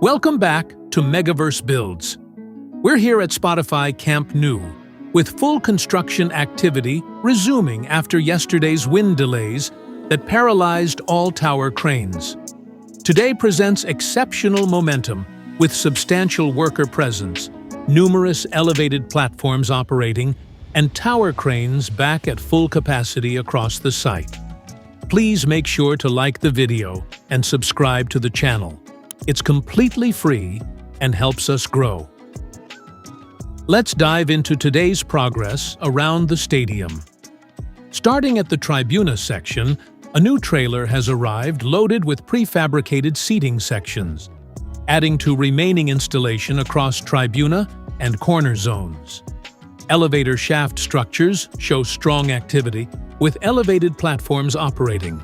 Welcome back to Megaverse Builds. We're here at Spotify Camp Nou, with full construction activity resuming after yesterday's wind delays that paralyzed all tower cranes. Today presents exceptional momentum with substantial worker presence, numerous elevated platforms operating, and tower cranes back at full capacity across the site. Please make sure to like the video and subscribe to the channel. It's completely free and helps us grow. Let's dive into today's progress around the stadium. Starting at the Tribuna section, a new trailer has arrived loaded with prefabricated seating sections, adding to remaining installation across Tribuna and corner zones. Elevator shaft structures show strong activity, with elevated platforms operating,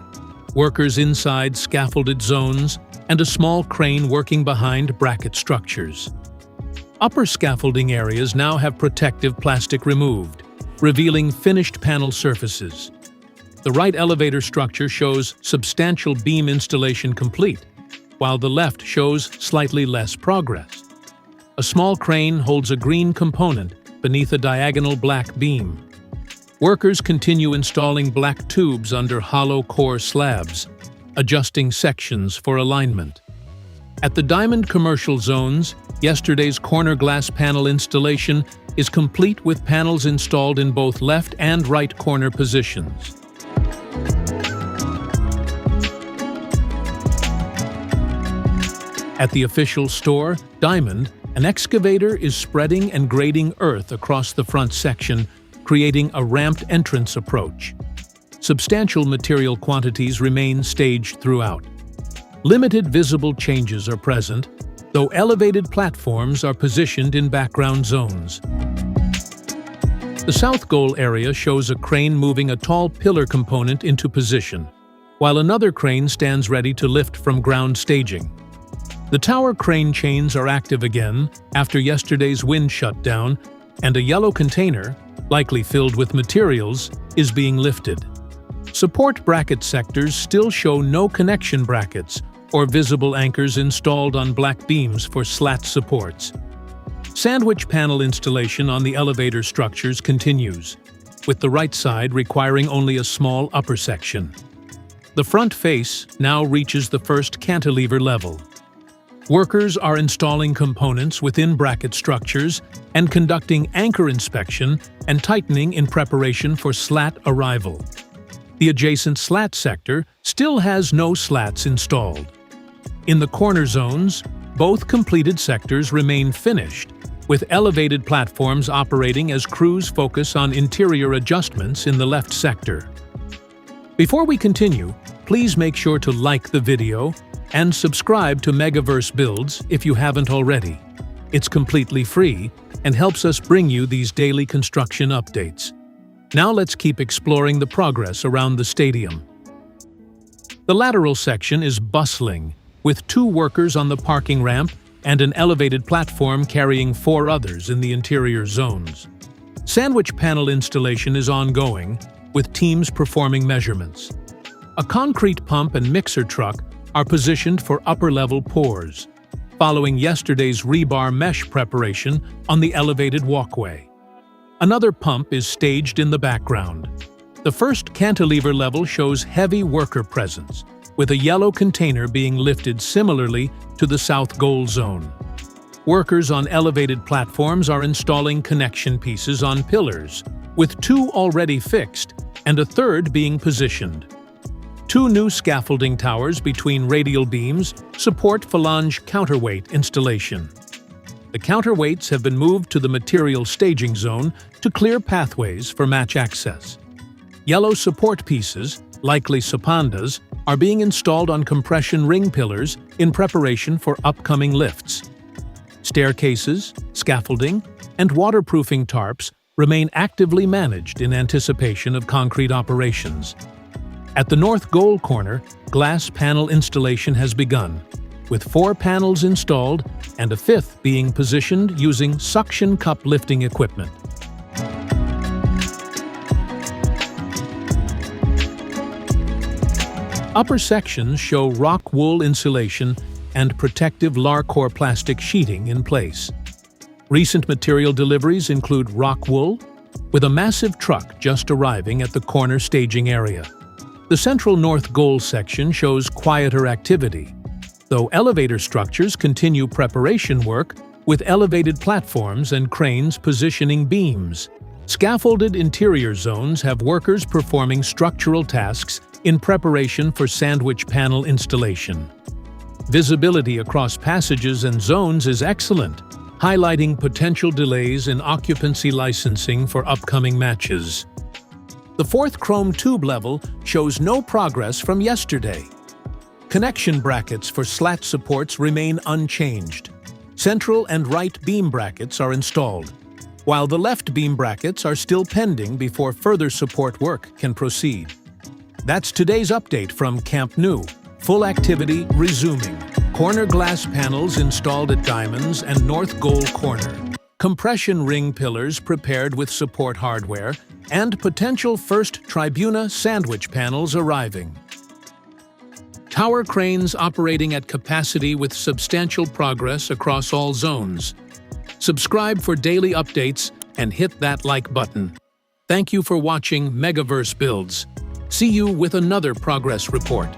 workers inside scaffolded zones, and a small crane working behind bracket structures. Upper scaffolding areas now have protective plastic removed, revealing finished panel surfaces. The right elevator structure shows substantial beam installation complete, while the left shows slightly less progress. A small crane holds a green component beneath a diagonal black beam. Workers continue installing black tubes under hollow core slabs, adjusting sections for alignment. At the diamond commercial zones, yesterday's corner glass panel installation is complete with panels installed in both left and right corner positions. At the official store, Diamond, an excavator is spreading and grading earth across the front section, creating a ramped entrance approach. Substantial material quantities remain staged throughout. Limited visible changes are present, though elevated platforms are positioned in background zones. The south goal area shows a crane moving a tall pillar component into position, while another crane stands ready to lift from ground staging. The tower crane chains are active again after yesterday's wind shutdown, and a yellow container, likely filled with materials, is being lifted. Support bracket sectors still show no connection brackets or visible anchors installed on black beams for slat supports. Sandwich panel installation on the elevator structures continues, with the right side requiring only a small upper section. The front face now reaches the first cantilever level. Workers are installing components within bracket structures and conducting anchor inspection and tightening in preparation for slat arrival. The adjacent slat sector still has no slats installed. In the corner zones, both completed sectors remain finished, with elevated platforms operating as crews focus on interior adjustments in the left sector. Before we continue, please make sure to like the video and subscribe to Megaverse Builds if you haven't already. It's completely free and helps us bring you these daily construction updates. Now let's keep exploring the progress around the stadium. The lateral section is bustling, with 2 workers on the parking ramp and an elevated platform carrying 4 others in the interior zones. Sandwich panel installation is ongoing, with teams performing measurements. A concrete pump and mixer truck are positioned for upper-level pours, following yesterday's rebar mesh preparation on the elevated walkway. Another pump is staged in the background. The first cantilever level shows heavy worker presence, with a yellow container being lifted similarly to the south goal zone. Workers on elevated platforms are installing connection pieces on pillars, with 2 already fixed and a third being positioned. 2 new scaffolding towers between radial beams support Falange counterweight installation. The counterweights have been moved to the material staging zone to clear pathways for match access. Yellow support pieces, likely sapandas, are being installed on compression ring pillars in preparation for upcoming lifts. Staircases, scaffolding, and waterproofing tarps remain actively managed in anticipation of concrete operations. At the north goal corner, glass panel installation has begun, with 4 panels installed and a 5th being positioned using suction cup lifting equipment. Upper sections show rock wool insulation and protective Larcore plastic sheeting in place. Recent material deliveries include rock wool, with a massive truck just arriving at the corner staging area. The central north goal section shows quieter activity, though elevator structures continue preparation work with elevated platforms and cranes positioning beams. Scaffolded interior zones have workers performing structural tasks in preparation for sandwich panel installation. Visibility across passages and zones is excellent, highlighting potential delays in occupancy licensing for upcoming matches. The fourth chrome tube level shows no progress from yesterday. Connection brackets for slat supports remain unchanged. Central and right beam brackets are installed, while the left beam brackets are still pending before further support work can proceed. That's today's update from Camp Nou. Full activity resuming. Corner glass panels installed at diamonds and north goal corner. Compression ring pillars prepared with support hardware, and potential first Tribuna sandwich panels arriving. Tower cranes operating at capacity with substantial progress across all zones. Subscribe for daily updates and hit that like button. Thank you for watching Megaverse Builds. See you with another progress report.